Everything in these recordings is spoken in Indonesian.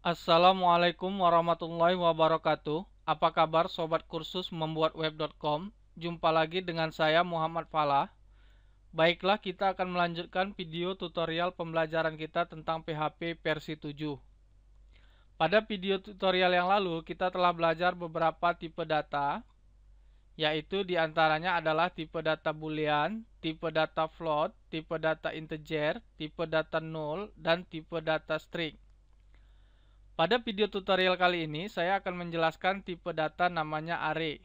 Assalamualaikum warahmatullahi wabarakatuh. Apa kabar sobat kursus membuat web.com? Jumpa lagi dengan saya Muhammad Falah. Baiklah, kita akan melanjutkan video tutorial pembelajaran kita tentang PHP versi 7. Pada video tutorial yang lalu kita telah belajar beberapa tipe data, yaitu diantaranya adalah tipe data boolean, tipe data float, tipe data integer, tipe data null, dan tipe data string. Pada video tutorial kali ini, saya akan menjelaskan tipe data namanya array.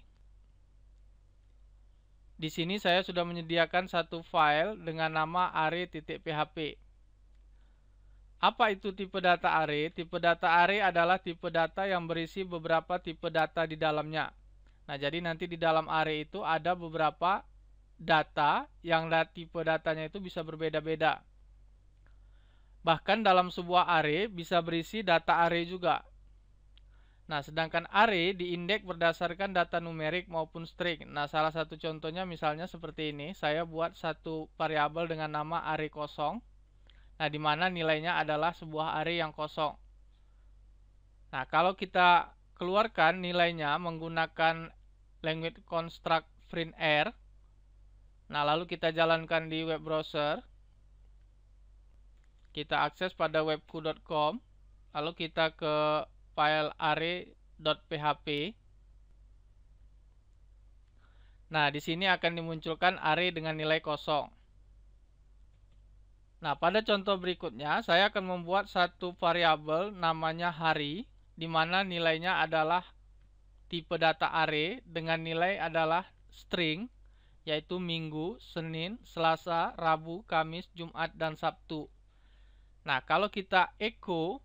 Di sini saya sudah menyediakan satu file dengan nama array.php. Apa itu tipe data array? Tipe data array adalah tipe data yang berisi beberapa tipe data di dalamnya. Nah, jadi nanti di dalam array itu ada beberapa data yang tipe datanya itu bisa berbeda-beda. Bahkan dalam sebuah array bisa berisi data array juga. Nah, sedangkan array diindeks berdasarkan data numerik maupun string. Nah, salah satu contohnya misalnya seperti ini. Saya buat satu variabel dengan nama array kosong. Nah, di mana nilainya adalah sebuah array yang kosong. Nah, kalau kita keluarkan nilainya menggunakan language construct printr. Nah, lalu kita jalankan di web browser. Kita akses pada webku.com. Lalu kita ke file array.php. Nah, di sini akan dimunculkan array dengan nilai kosong. Nah, pada contoh berikutnya, saya akan membuat satu variabel namanya hari, di mana nilainya adalah tipe data array dengan nilai adalah string, yaitu Minggu, Senin, Selasa, Rabu, Kamis, Jumat, dan Sabtu. Nah, kalau kita echo,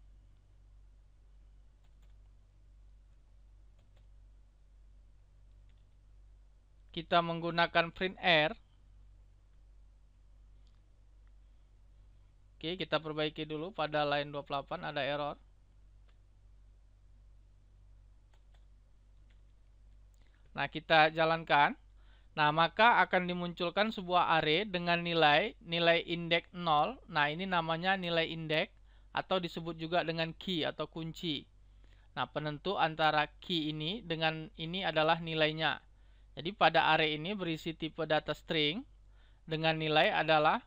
kita menggunakan printr. Oke, kita perbaiki dulu pada line 28 ada error. Nah, kita jalankan. Nah, maka akan dimunculkan sebuah array dengan nilai indeks 0. Nah, ini namanya nilai indeks atau disebut juga dengan key atau kunci. Nah, penentu antara key ini dengan ini adalah nilainya. Jadi pada array ini berisi tipe data string dengan nilai adalah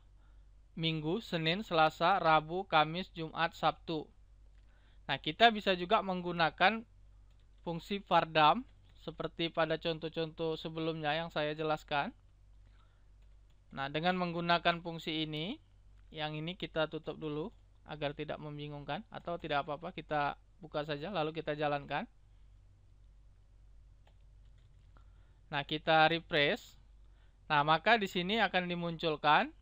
Minggu, Senin, Selasa, Rabu, Kamis, Jumat, Sabtu. Nah, kita bisa juga menggunakan fungsi vardam seperti pada contoh-contoh sebelumnya yang saya jelaskan. Nah, dengan menggunakan fungsi ini, yang ini kita tutup dulu agar tidak membingungkan, atau tidak apa-apa, kita buka saja lalu kita jalankan. Nah, kita refresh. Nah, maka di sini akan dimunculkan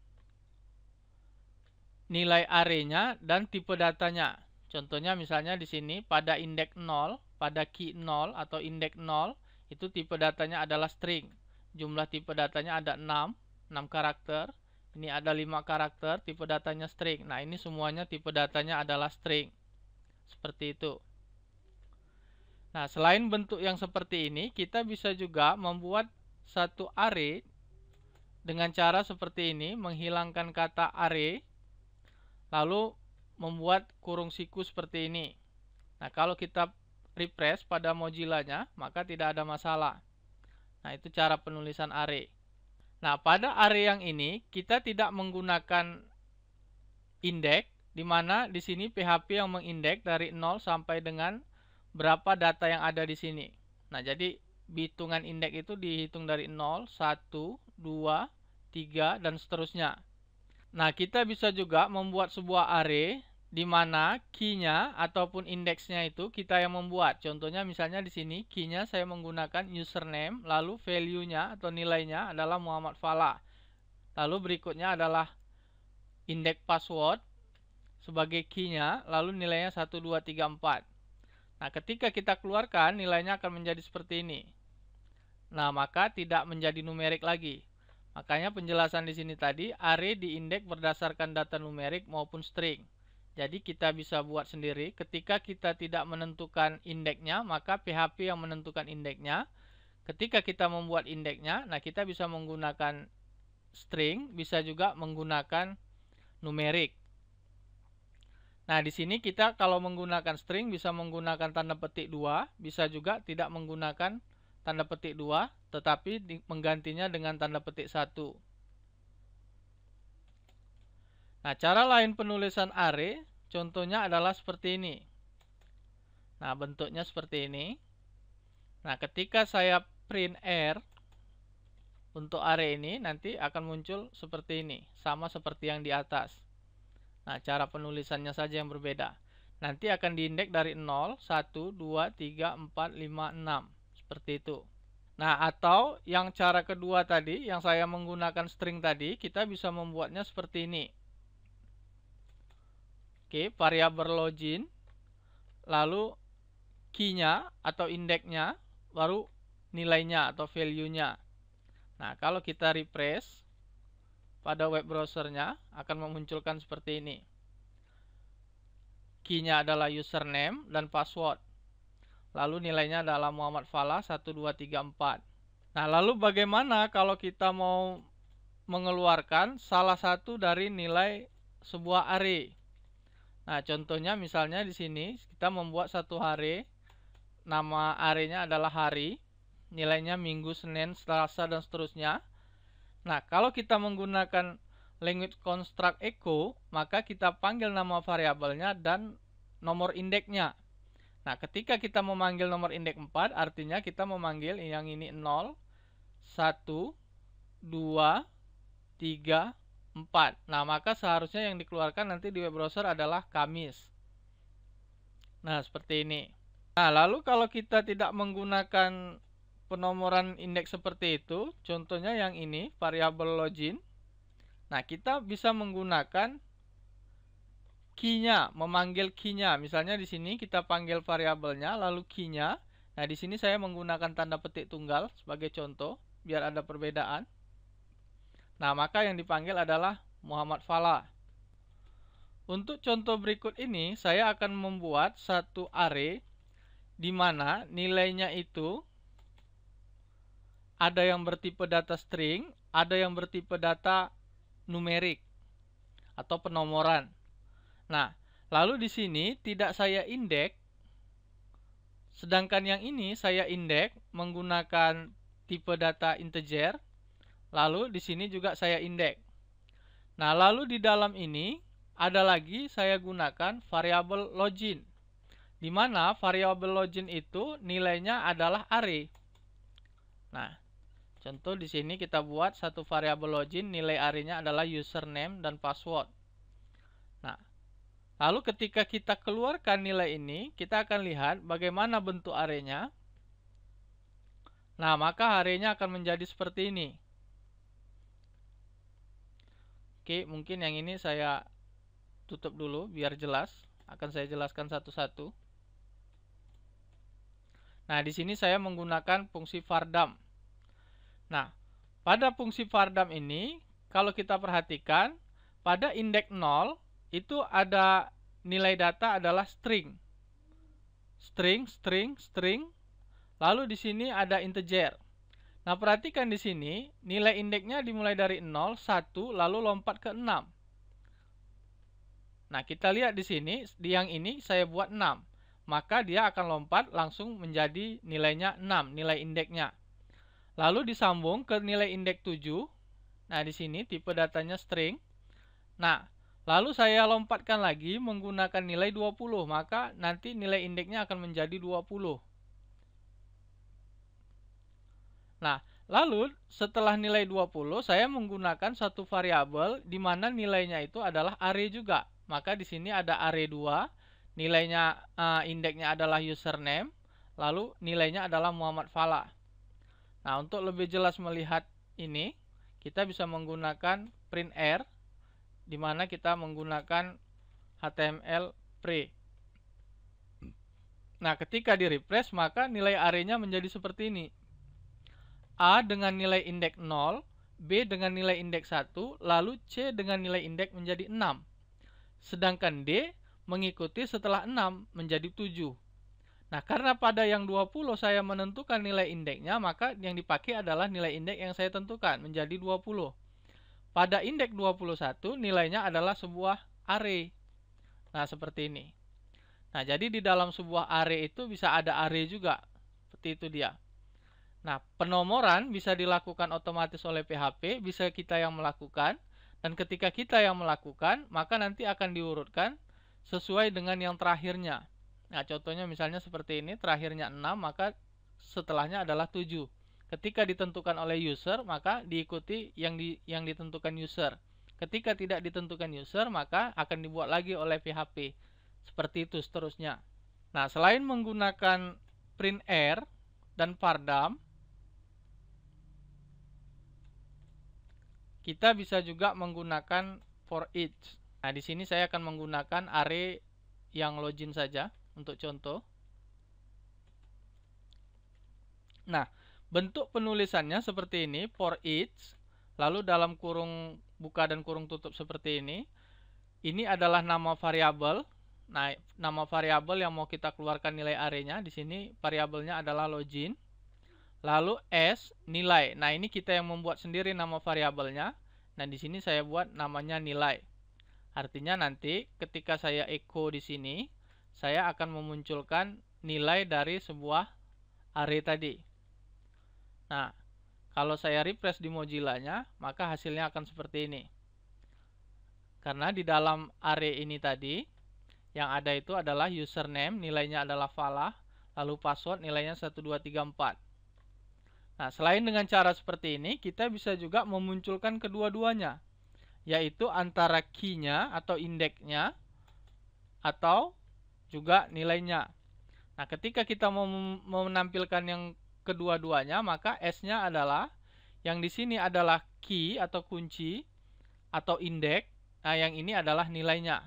nilai array-nya dan tipe datanya. Contohnya misalnya di sini pada indeks 0, pada key 0 atau indeks 0, itu tipe datanya adalah string. Jumlah tipe datanya ada 6 karakter. Ini ada 5 karakter, tipe datanya string. Nah, ini semuanya tipe datanya adalah string. Seperti itu. Nah, selain bentuk yang seperti ini, kita bisa juga membuat satu array dengan cara seperti ini, menghilangkan kata array, lalu membuat kurung siku seperti ini. Nah, kalau kita refresh pada Mozilla-nya, maka tidak ada masalah. Nah, itu cara penulisan array. Nah, pada array yang ini, kita tidak menggunakan indeks, di mana di sini PHP yang mengindeks dari 0 sampai dengan berapa data yang ada di sini. Nah, jadi hitungan indeks itu dihitung dari 0, 1, 2, 3, dan seterusnya. Nah, kita bisa juga membuat sebuah array di mana key-nya ataupun indeksnya itu kita yang membuat. Contohnya misalnya di sini key-nya saya menggunakan username, lalu value-nya atau nilainya adalah Muhammad Falah. Lalu berikutnya adalah indeks password sebagai key-nya, lalu nilainya 1, 2, 3, 4. Nah, ketika kita keluarkan nilainya akan menjadi seperti ini. Nah, maka tidak menjadi numerik lagi. Makanya penjelasan di sini tadi, array diindeks berdasarkan data numerik maupun string. Jadi kita bisa buat sendiri. Ketika kita tidak menentukan indeksnya, maka PHP yang menentukan indeksnya. Ketika kita membuat indeksnya, nah kita bisa menggunakan string, bisa juga menggunakan numerik. Nah, di sini kita kalau menggunakan string bisa menggunakan tanda petik 2, bisa juga tidak menggunakan tanda petik 2, tetapi menggantinya dengan tanda petik 1. Nah, cara lain penulisan array, contohnya adalah seperti ini. Nah, bentuknya seperti ini. Nah, ketika saya print R untuk array ini, nanti akan muncul seperti ini, sama seperti yang di atas. Nah, cara penulisannya saja yang berbeda. Nanti akan diindeks dari 0, 1, 2, 3, 4, 5, 6. Seperti itu. Nah, atau yang cara kedua tadi, yang saya menggunakan string tadi, kita bisa membuatnya seperti ini. Oke, variabel login, lalu key-nya atau indeksnya, baru nilainya atau value-nya. Nah, kalau kita refresh pada web browser-nya, akan memunculkan seperti ini. Key-nya adalah username dan password. Lalu nilainya adalah Muhammad Fala 1, 2, 3, 4. Nah, lalu bagaimana kalau kita mau mengeluarkan salah satu dari nilai sebuah array? Nah, contohnya misalnya di sini kita membuat satu array, nama array-nya adalah hari, nilainya Minggu, Senin, Selasa, dan seterusnya. Nah, kalau kita menggunakan language construct echo, maka kita panggil nama variabelnya dan nomor indeksnya. Nah, ketika kita memanggil nomor indeks 4, artinya kita memanggil yang ini 0, 1, 2, 3, 4. Nah, maka seharusnya yang dikeluarkan nanti di web browser adalah Kamis. Nah, seperti ini. Nah, lalu kalau kita tidak menggunakan penomoran indeks seperti itu, contohnya yang ini, variabel login. Nah, kita bisa menggunakan key-nya, memanggil key-nya. Misalnya di sini kita panggil variabelnya, lalu key-nya. Nah, di sini saya menggunakan tanda petik tunggal sebagai contoh, biar ada perbedaan. Nah, maka yang dipanggil adalah Muhammad Fala. Untuk contoh berikut ini, saya akan membuat satu array di mana nilainya itu ada yang bertipe data string, ada yang bertipe data numerik atau penomoran. Nah, lalu di sini tidak saya indeks, sedangkan yang ini saya indeks menggunakan tipe data integer, lalu di sini juga saya indeks. Nah, lalu di dalam ini ada lagi saya gunakan variabel login, di mana variabel login itu nilainya adalah array. Nah, contoh di sini kita buat satu variabel login, nilai array-nya adalah username dan password. Nah, lalu ketika kita keluarkan nilai ini, kita akan lihat bagaimana bentuk array-nya. Nah, maka array-nya akan menjadi seperti ini. Oke, mungkin yang ini saya tutup dulu biar jelas. Akan saya jelaskan satu-satu. Nah, di sini saya menggunakan fungsi vardam. Nah, pada fungsi vardam ini, kalau kita perhatikan, pada indeks 0, itu ada nilai data adalah string. String. Lalu di sini ada integer. Nah, perhatikan di sini, nilai indeksnya dimulai dari 0, 1, lalu lompat ke 6. Nah, kita lihat di sini, di yang ini saya buat 6. Maka dia akan lompat langsung menjadi nilainya 6, nilai indeksnya. Lalu disambung ke nilai indeks 7. Nah, di sini tipe datanya string. Nah, lalu saya lompatkan lagi menggunakan nilai 20. Maka nanti nilai indeksnya akan menjadi 20. Nah, lalu setelah nilai 20, saya menggunakan satu variabel di mana nilainya itu adalah array juga. Maka di sini ada array 2, nilainya indeksnya adalah username, lalu nilainya adalah Muhammad Fala. Nah, untuk lebih jelas melihat ini, kita bisa menggunakan print R, di mana kita menggunakan HTML pre. Nah, ketika di refresh, maka nilai array-nya menjadi seperti ini. A dengan nilai indeks 0, B dengan nilai indeks 1, lalu C dengan nilai indeks menjadi 6. Sedangkan D mengikuti setelah 6 menjadi 7. Nah, karena pada yang 20 saya menentukan nilai indeksnya, maka yang dipakai adalah nilai indeks yang saya tentukan, menjadi 20. Pada indeks 21, nilainya adalah sebuah array. Nah, seperti ini. Nah, jadi di dalam sebuah array itu bisa ada array juga. Seperti itu dia. Nah, penomoran bisa dilakukan otomatis oleh PHP, bisa kita yang melakukan. Dan ketika kita yang melakukan, maka nanti akan diurutkan sesuai dengan yang terakhirnya. Nah, contohnya misalnya seperti ini, terakhirnya 6, maka setelahnya adalah 7. Ketika ditentukan oleh user, maka diikuti yang ditentukan user. Ketika tidak ditentukan user, maka akan dibuat lagi oleh PHP. Seperti itu seterusnya. Nah, selain menggunakan printr dan pardam, kita bisa juga menggunakan for each. Nah, di sini saya akan menggunakan array yang login saja untuk contoh. Nah, bentuk penulisannya seperti ini, for each, lalu dalam kurung buka dan kurung tutup seperti ini. Ini adalah nama variabel. Nah, nama variabel yang mau kita keluarkan nilai array-nya. Di sini variabelnya adalah login. Lalu S, nilai. Nah, ini kita yang membuat sendiri nama variabelnya. Nah, di sini saya buat namanya nilai. Artinya nanti ketika saya echo di sini, saya akan memunculkan nilai dari sebuah array tadi. Nah, kalau saya refresh di Mozilla-nya, maka hasilnya akan seperti ini. Karena di dalam array ini tadi, yang ada itu adalah username, nilainya adalah Falah, lalu password nilainya 1234. Nah, selain dengan cara seperti ini, kita bisa juga memunculkan kedua-duanya, yaitu antara key-nya atau indeksnya, atau juga nilainya. Nah, ketika kita mau menampilkan yang kedua-duanya, maka S-nya adalah, yang di sini adalah key atau kunci, atau indeks. Nah, yang ini adalah nilainya.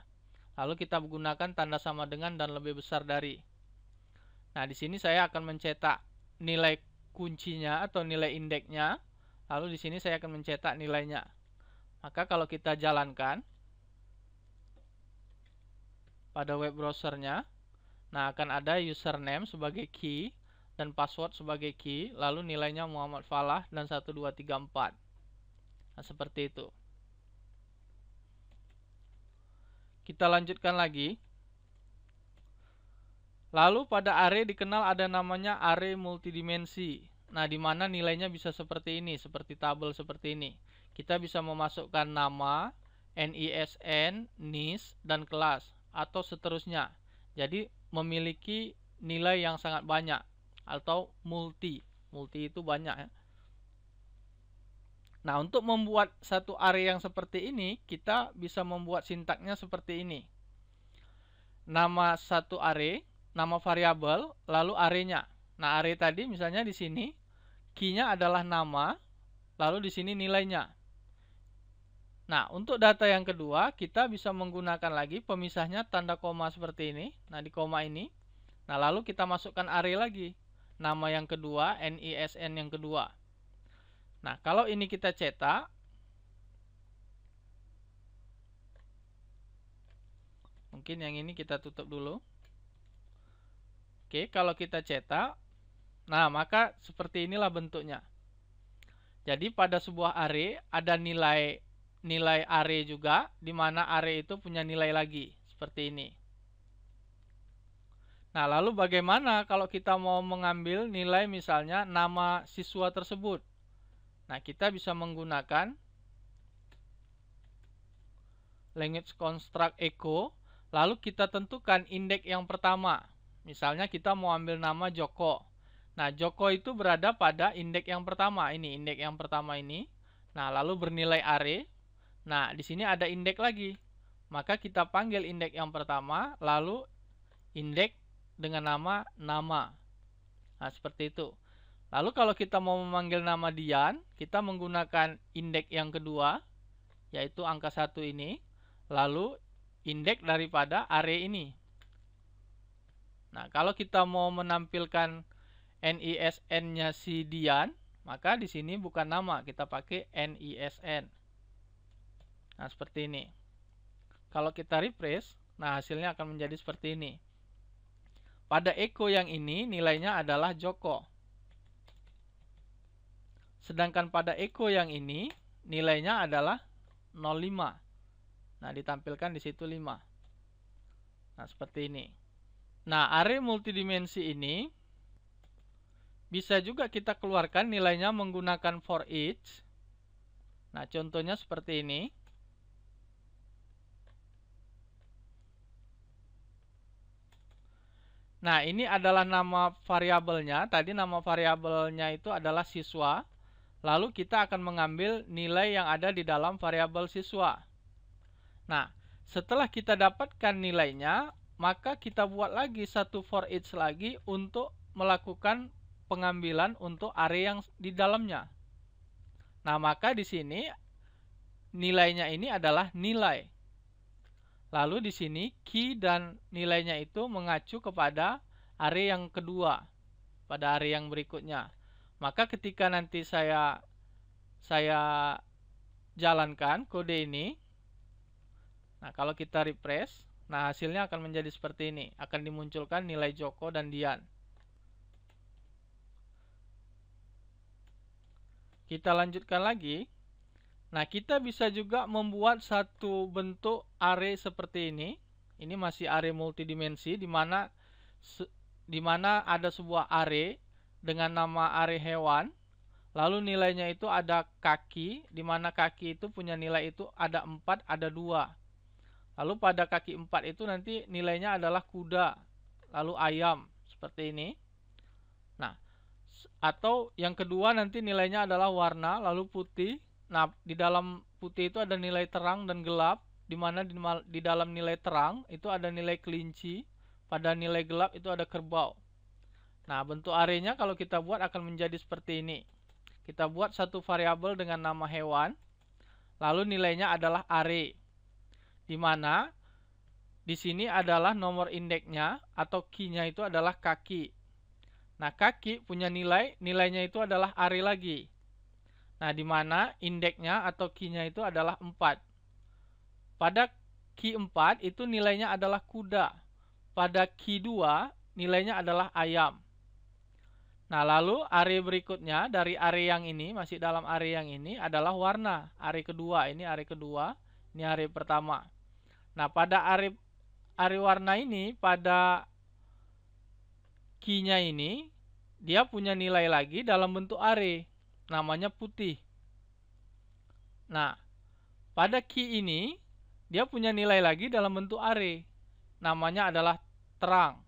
Lalu kita menggunakan tanda sama dengan dan lebih besar dari. Nah, di sini saya akan mencetak nilai kuncinya atau nilai indeksnya. Lalu di sini saya akan mencetak nilainya. Maka kalau kita jalankan pada web browsernya, nah akan ada username sebagai key dan password sebagai key, lalu nilainya Muhammad Falah dan 1234. Nah, seperti itu. Kita lanjutkan lagi. Lalu pada array dikenal ada namanya array multidimensi. Nah, di mana nilainya bisa seperti ini, seperti tabel seperti ini. Kita bisa memasukkan nama, NISN, NIS, dan kelas, atau seterusnya. Jadi, memiliki nilai yang sangat banyak, atau multi. Multi itu banyak ya. Nah, untuk membuat satu array yang seperti ini, kita bisa membuat sintaknya seperti ini. Nama satu array, nama variabel, lalu array-nya. Nah, array tadi misalnya di sini, key-nya adalah nama, lalu di sini nilainya. Nah, untuk data yang kedua, kita bisa menggunakan lagi pemisahnya tanda koma seperti ini. Nah, di koma ini. Nah, lalu kita masukkan array lagi. Nama yang kedua, NISN yang kedua. Nah, kalau ini kita cetak, mungkin yang ini kita tutup dulu. Oke, kalau kita cetak, nah maka seperti inilah bentuknya. Jadi pada sebuah array ada nilai array juga, di mana array itu punya nilai lagi, seperti ini. Nah, lalu bagaimana kalau kita mau mengambil nilai misalnya nama siswa tersebut? Nah, kita bisa menggunakan language construct echo, lalu kita tentukan indeks yang pertama. Misalnya kita mau ambil nama Joko. Nah, Joko itu berada pada indeks yang pertama. Ini indeks yang pertama ini. Nah, lalu bernilai array. Nah, di sini ada indeks lagi. Maka kita panggil indeks yang pertama, lalu indeks dengan nama nama. Nah, seperti itu. Lalu kalau kita mau memanggil nama Dian, kita menggunakan indeks yang kedua, yaitu angka 1 ini, lalu indeks daripada array ini. Nah, kalau kita mau menampilkan NISN-nya si Dian, maka di sini bukan nama, kita pakai NISN. Nah, seperti ini. Kalau kita refresh, nah hasilnya akan menjadi seperti ini. Pada echo yang ini, nilainya adalah Joko. Sedangkan pada echo yang ini, nilainya adalah 05. Nah, ditampilkan di situ 5. Nah, seperti ini. Nah, array multidimensi ini bisa juga kita keluarkan nilainya menggunakan for each. Nah, contohnya seperti ini. Nah, ini adalah nama variabelnya. Tadi nama variabelnya itu adalah siswa. Lalu kita akan mengambil nilai yang ada di dalam variabel siswa. Nah, setelah kita dapatkan nilainya, maka kita buat lagi satu for each lagi untuk melakukan pengambilan untuk array yang di dalamnya. Nah, maka di sini nilainya ini adalah nilai. Lalu di sini key dan nilainya itu mengacu kepada array yang kedua, pada array yang berikutnya. Maka ketika nanti saya jalankan kode ini, nah kalau kita refresh, nah hasilnya akan menjadi seperti ini. Akan dimunculkan nilai Joko dan Dian. Kita lanjutkan lagi. Nah, kita bisa juga membuat satu bentuk array seperti ini. Ini masih array multidimensi di mana ada sebuah array dengan nama array hewan. Lalu nilainya itu ada kaki, di mana kaki itu punya nilai itu ada 4, ada 2. Lalu pada kaki 4 itu nanti nilainya adalah kuda, lalu ayam, seperti ini. Nah, atau yang kedua nanti nilainya adalah warna, lalu putih. Nah, di dalam putih itu ada nilai terang dan gelap, di mana di dalam nilai terang itu ada nilai kelinci, pada nilai gelap itu ada kerbau. Nah, bentuk array-nya kalau kita buat akan menjadi seperti ini. Kita buat satu variabel dengan nama hewan, lalu nilainya adalah array, di mana di sini adalah nomor indeksnya atau key-nya itu adalah kaki. Nah, kaki punya nilainya itu adalah array lagi. Nah, di mana indeksnya atau key-nya itu adalah 4. Pada key 4 itu nilainya adalah kuda. Pada key 2 nilainya adalah ayam. Nah, lalu array berikutnya dari array yang ini, masih dalam array yang ini adalah warna. Array kedua, ini array kedua, ini array pertama. Nah, pada array warna ini, pada key-nya ini, dia punya nilai lagi dalam bentuk array. Namanya putih. Nah, pada key ini, dia punya nilai lagi dalam bentuk array. Namanya adalah terang.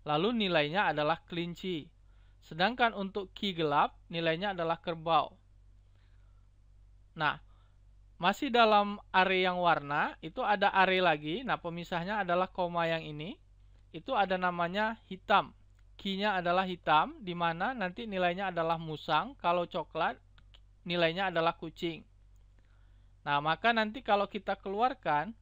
Lalu nilainya adalah kelinci. Sedangkan untuk key gelap, nilainya adalah kerbau. Nah, masih dalam array yang warna, itu ada array lagi. Nah, pemisahnya adalah koma yang ini. Itu ada namanya hitam. Key-nya adalah hitam, di mana nanti nilainya adalah musang. Kalau coklat, nilainya adalah kucing. Nah, maka nanti kalau kita keluarkan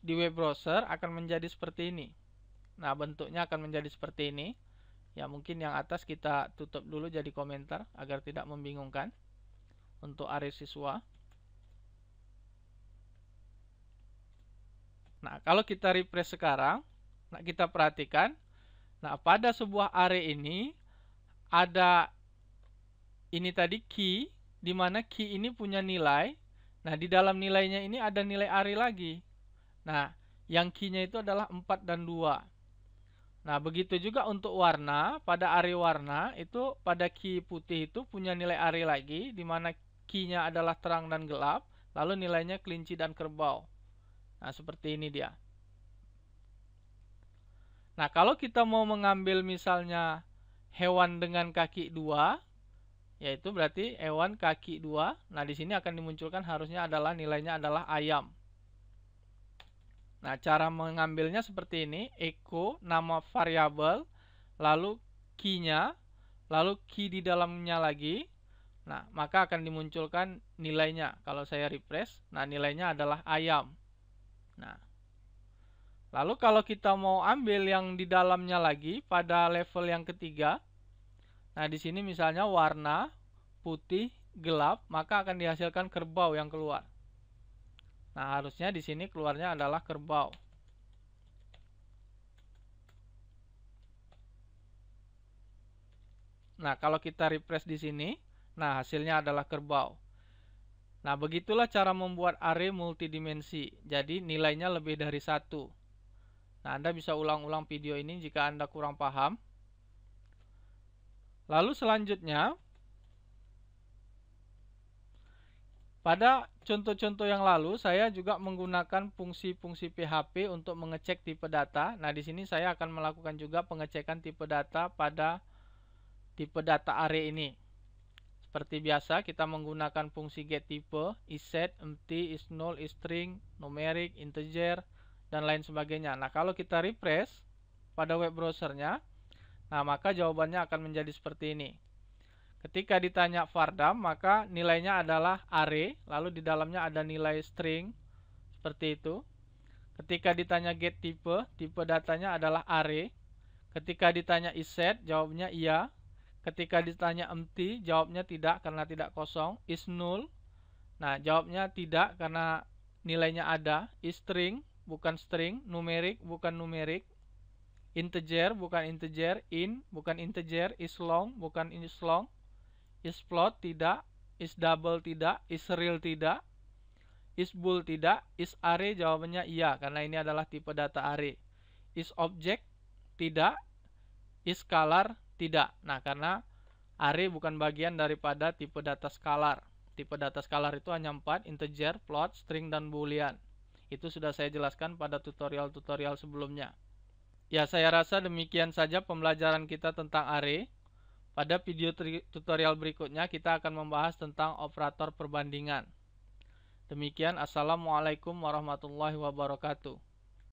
di web browser akan menjadi seperti ini. Nah, bentuknya akan menjadi seperti ini. Ya, mungkin yang atas kita tutup dulu jadi komentar agar tidak membingungkan untuk array siswa. Nah, kalau kita refresh sekarang, nah kita perhatikan, nah pada sebuah array ini ada ini tadi key, di mana key ini punya nilai. Nah, di dalam nilainya ini ada nilai array lagi. Nah, yang key-nya itu adalah 4 dan 2. Nah, begitu juga untuk warna. Pada array warna, itu pada key putih itu punya nilai array lagi, di mana key-nya adalah terang dan gelap, lalu nilainya kelinci dan kerbau. Nah, seperti ini dia. Nah, kalau kita mau mengambil misalnya hewan dengan kaki 2, yaitu berarti hewan kaki 2. Nah, di sini akan dimunculkan harusnya adalah nilainya adalah ayam. Nah, cara mengambilnya seperti ini. Echo nama variabel, lalu key-nya, lalu key di dalamnya lagi. Nah, maka akan dimunculkan nilainya. Kalau saya refresh, nah nilainya adalah ayam. Nah, lalu kalau kita mau ambil yang di dalamnya lagi pada level yang ketiga, nah di sini misalnya warna putih gelap, maka akan dihasilkan kerbau yang keluar. Nah, harusnya di sini keluarnya adalah kerbau. Nah, kalau kita refresh di sini, nah hasilnya adalah kerbau. Nah, begitulah cara membuat array multidimensi. Jadi, nilainya lebih dari 1. Nah, Anda bisa ulang-ulang video ini jika Anda kurang paham. Lalu selanjutnya, pada contoh-contoh yang lalu, saya juga menggunakan fungsi-fungsi PHP untuk mengecek tipe data. Nah, di sini saya akan melakukan juga pengecekan tipe data pada tipe data array ini. Seperti biasa, kita menggunakan fungsi getType, isSet, empty, isNull, isString, numeric, integer, dan lain sebagainya. Nah, kalau kita refresh pada web browsernya, nah maka jawabannya akan menjadi seperti ini. Ketika ditanya vardam, maka nilainya adalah array, lalu di dalamnya ada nilai string, seperti itu. Ketika ditanya getType, tipe datanya adalah array. Ketika ditanya isSet, jawabnya iya. Ketika ditanya empty, jawabnya tidak karena tidak kosong. isNull, nah jawabnya tidak karena nilainya ada. isString, bukan string. Numeric, bukan numeric. Integer, bukan integer. In, bukan integer. isLong, bukan isLong. isFloat, tidak. isDouble, tidak. isReal, tidak. isBool, tidak. isArray, jawabannya iya karena ini adalah tipe data array. isObject, tidak. isScalar, tidak. Nah, karena array bukan bagian daripada tipe data skalar. Tipe data skalar itu hanya 4, integer, float, string, dan boolean. Itu sudah saya jelaskan pada tutorial-tutorial sebelumnya. Ya, saya rasa demikian saja pembelajaran kita tentang array. Pada video tutorial berikutnya kita akan membahas tentang operator perbandingan. Demikian, assalamualaikum warahmatullahi wabarakatuh.